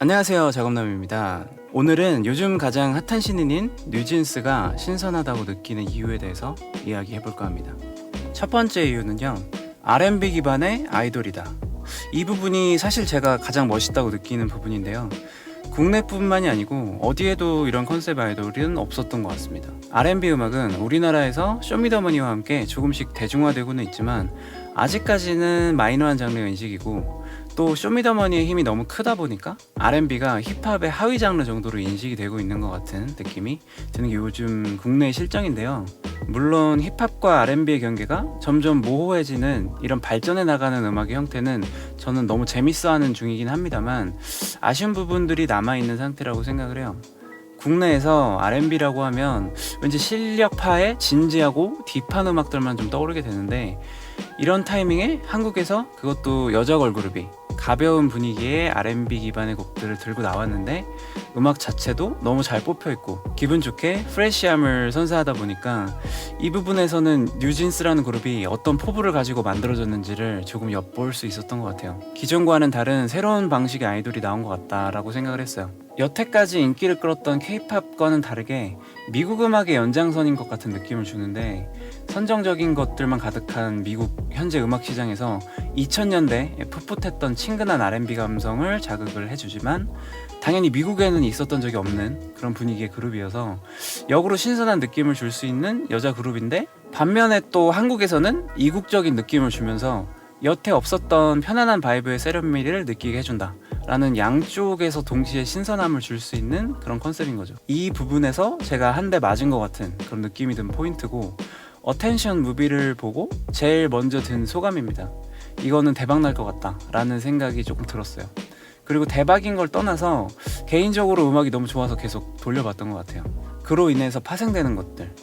안녕하세요, 작업남입니다. 오늘은 요즘 가장 핫한 신인인 뉴진스가 신선하다고 느끼는 이유에 대해서 이야기해볼까 합니다. 첫 번째 이유는요, R&B 기반의 아이돌이다. 이 부분이 사실 제가 가장 멋있다고 느끼는 부분인데요. 국내뿐만이 아니고 어디에도 이런 컨셉 아이돌은 없었던 것 같습니다. R&B 음악은 우리나라에서 쇼미더머니와 함께 조금씩 대중화되고는 있지만 아직까지는 마이너한 장르의 인식이고, 또 쇼미더머니의 힘이 너무 크다 보니까 R&B가 힙합의 하위 장르 정도로 인식이 되고 있는 것 같은 느낌이 드는 게 요즘 국내의 실정인데요. 물론 힙합과 R&B의 경계가 점점 모호해지는 이런 발전해 나가는 음악의 형태는 저는 너무 재밌어하는 중이긴 합니다만, 아쉬운 부분들이 남아있는 상태라고 생각을 해요. 국내에서 R&B라고 하면 왠지 실력파의 진지하고 딥한 음악들만 좀 떠오르게 되는데, 이런 타이밍에 한국에서 그것도 여자 걸그룹이 가벼운 분위기의 R&B 기반의 곡들을 들고 나왔는데, 음악 자체도 너무 잘 뽑혀있고 기분 좋게 프레시함을 선사하다 보니까 이 부분에서는 뉴진스라는 그룹이 어떤 포부를 가지고 만들어졌는지를 조금 엿볼 수 있었던 것 같아요. 기존과는 다른 새로운 방식의 아이돌이 나온 것 같다라고 생각을 했어요. 여태까지 인기를 끌었던 K-팝과는 다르게 미국 음악의 연장선인 것 같은 느낌을 주는데, 선정적인 것들만 가득한 미국 현재 음악 시장에서 2000년대 풋풋했던 친근한 R&B 감성을 자극을 해주지만, 당연히 미국에는 있었던 적이 없는 그런 분위기의 그룹이어서 역으로 신선한 느낌을 줄 수 있는 여자 그룹인데, 반면에 또 한국에서는 이국적인 느낌을 주면서 여태 없었던 편안한 바이브의 세련미를 느끼게 해준다 라는, 양쪽에서 동시에 신선함을 줄 수 있는 그런 컨셉인 거죠. 이 부분에서 제가 한 대 맞은 것 같은 그런 느낌이 든 포인트고, 어텐션 무비를 보고 제일 먼저 든 소감입니다. 이거는 대박 날 것 같다 라는 생각이 조금 들었어요. 그리고 대박인 걸 떠나서 개인적으로 음악이 너무 좋아서 계속 돌려봤던 것 같아요. 그로 인해서 파생되는 것들,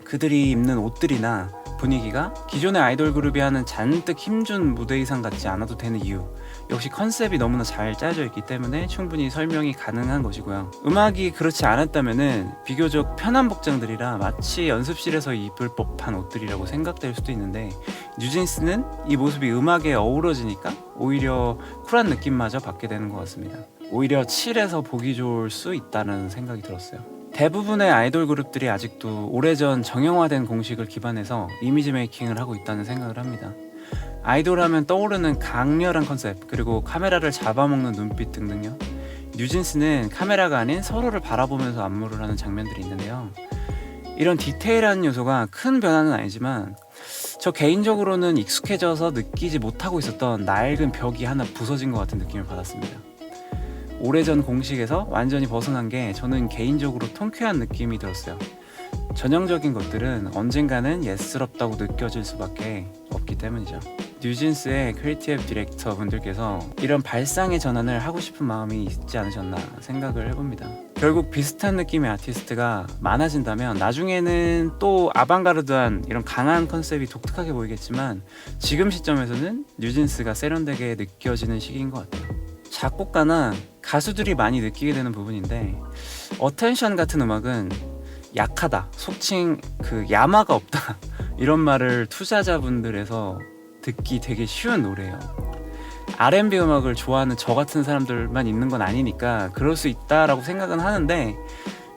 그들이 입는 옷들이나 분위기가 기존의 아이돌 그룹이 하는 잔뜩 힘준 무대 의상 같지 않아도 되는 이유, 역시 컨셉이 너무나 잘 짜여져 있기 때문에 충분히 설명이 가능한 것이고요. 음악이 그렇지 않았다면은 비교적 편한 복장들이라 마치 연습실에서 입을 법한 옷들이라고 생각될 수도 있는데, 뉴진스는 이 모습이 음악에 어우러지니까 오히려 쿨한 느낌마저 받게 되는 것 같습니다. 오히려 칠해서 보기 좋을 수 있다는 생각이 들었어요. 대부분의 아이돌 그룹들이 아직도 오래전 정형화된 공식을 기반해서 이미지 메이킹을 하고 있다는 생각을 합니다. 아이돌 하면 떠오르는 강렬한 컨셉, 그리고 카메라를 잡아먹는 눈빛 등등요. 뉴진스는 카메라가 아닌 서로를 바라보면서 안무를 하는 장면들이 있는데요. 이런 디테일한 요소가 큰 변화는 아니지만 저 개인적으로는 익숙해져서 느끼지 못하고 있었던 낡은 벽이 하나 부서진 것 같은 느낌을 받았습니다. 오래전 공식에서 완전히 벗어난 게 저는 개인적으로 통쾌한 느낌이 들었어요. 전형적인 것들은 언젠가는 예스럽다고 느껴질 수밖에 없기 때문이죠. 뉴진스의 크리에이티브 디렉터 분들께서 이런 발상의 전환을 하고 싶은 마음이 있지 않으셨나 생각을 해봅니다. 결국 비슷한 느낌의 아티스트가 많아진다면 나중에는 또 아방가르드한 이런 강한 컨셉이 독특하게 보이겠지만, 지금 시점에서는 뉴진스가 세련되게 느껴지는 시기인 것 같아요. 작곡가나 가수들이 많이 느끼게 되는 부분인데, 어텐션 같은 음악은 약하다, 속칭 그 야마가 없다 이런 말을 투자자분들에서 듣기 되게 쉬운 노래예요. R&B 음악을 좋아하는 저 같은 사람들만 있는 건 아니니까 그럴 수 있다라고 생각은 하는데,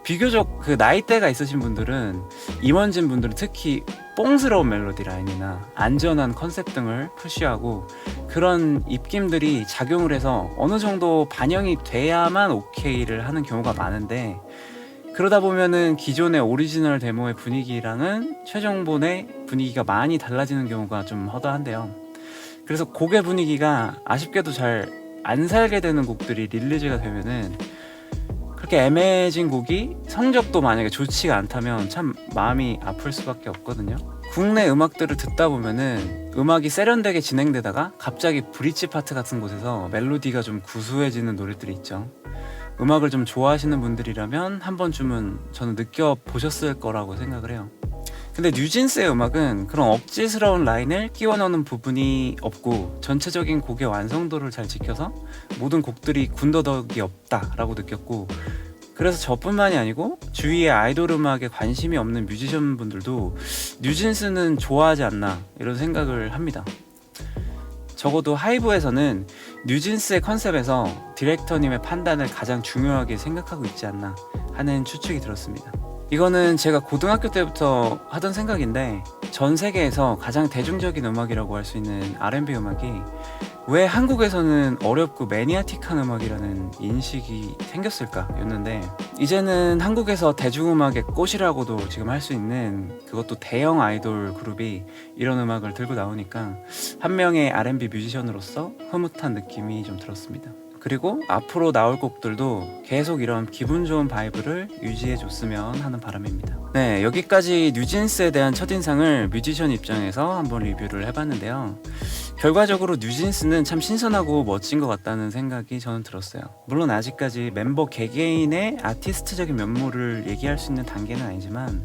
비교적 그 나이대가 있으신 분들은, 임원진 분들은 특히 뽕스러운 멜로디 라인이나 안전한 컨셉 등을 푸시하고 그런 입김들이 작용을 해서 어느 정도 반영이 돼야만 오케이를 하는 경우가 많은데, 그러다 보면은 기존의 오리지널 데모의 분위기랑은 최종본의 분위기가 많이 달라지는 경우가 좀 허다한데요. 그래서 곡의 분위기가 아쉽게도 잘 안 살게 되는 곡들이 릴리즈가 되면은, 그렇게 애매해진 곡이 성적도 만약에 좋지가 않다면 참 마음이 아플 수밖에 없거든요. 국내 음악들을 듣다 보면은 음악이 세련되게 진행되다가 갑자기 브릿지 파트 같은 곳에서 멜로디가 좀 구수해지는 노래들이 있죠. 음악을 좀 좋아하시는 분들이라면 한 번쯤은 저는 느껴보셨을 거라고 생각을 해요. 근데 뉴진스의 음악은 그런 억지스러운 라인을 끼워 넣는 부분이 없고, 전체적인 곡의 완성도를 잘 지켜서 모든 곡들이 군더더기 없다라고 느꼈고, 그래서 저뿐만이 아니고 주위에 아이돌 음악에 관심이 없는 뮤지션 분들도 뉴진스는 좋아하지 않나 이런 생각을 합니다. 적어도 하이브에서는 뉴진스의 컨셉에서 디렉터님의 판단을 가장 중요하게 생각하고 있지 않나 하는 추측이 들었습니다. 이거는 제가 고등학교 때부터 하던 생각인데, 전 세계에서 가장 대중적인 음악이라고 할 수 있는 R&B 음악이 왜 한국에서는 어렵고 매니아틱한 음악이라는 인식이 생겼을까 였는데, 이제는 한국에서 대중음악의 꽃이라고도 지금 할 수 있는, 그것도 대형 아이돌 그룹이 이런 음악을 들고 나오니까 한 명의 R&B 뮤지션으로서 흐뭇한 느낌이 좀 들었습니다. 그리고 앞으로 나올 곡들도 계속 이런 기분 좋은 바이브를 유지해 줬으면 하는 바람입니다. 네, 여기까지 뉴진스에 대한 첫인상을 뮤지션 입장에서 한번 리뷰를 해봤는데요. 결과적으로 뉴진스는 참 신선하고 멋진 것 같다는 생각이 저는 들었어요. 물론 아직까지 멤버 개개인의 아티스트적인 면모를 얘기할 수 있는 단계는 아니지만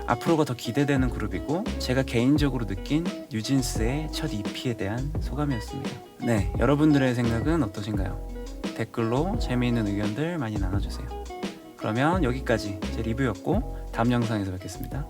앞으로가 더 기대되는 그룹이고, 제가 개인적으로 느낀 뉴진스의 첫 EP에 대한 소감이었습니다. 네, 여러분들의 생각은 어떠신가요? 댓글로 재미있는 의견들 많이 나눠주세요. 그러면 여기까지 제 리뷰였고, 다음 영상에서 뵙겠습니다.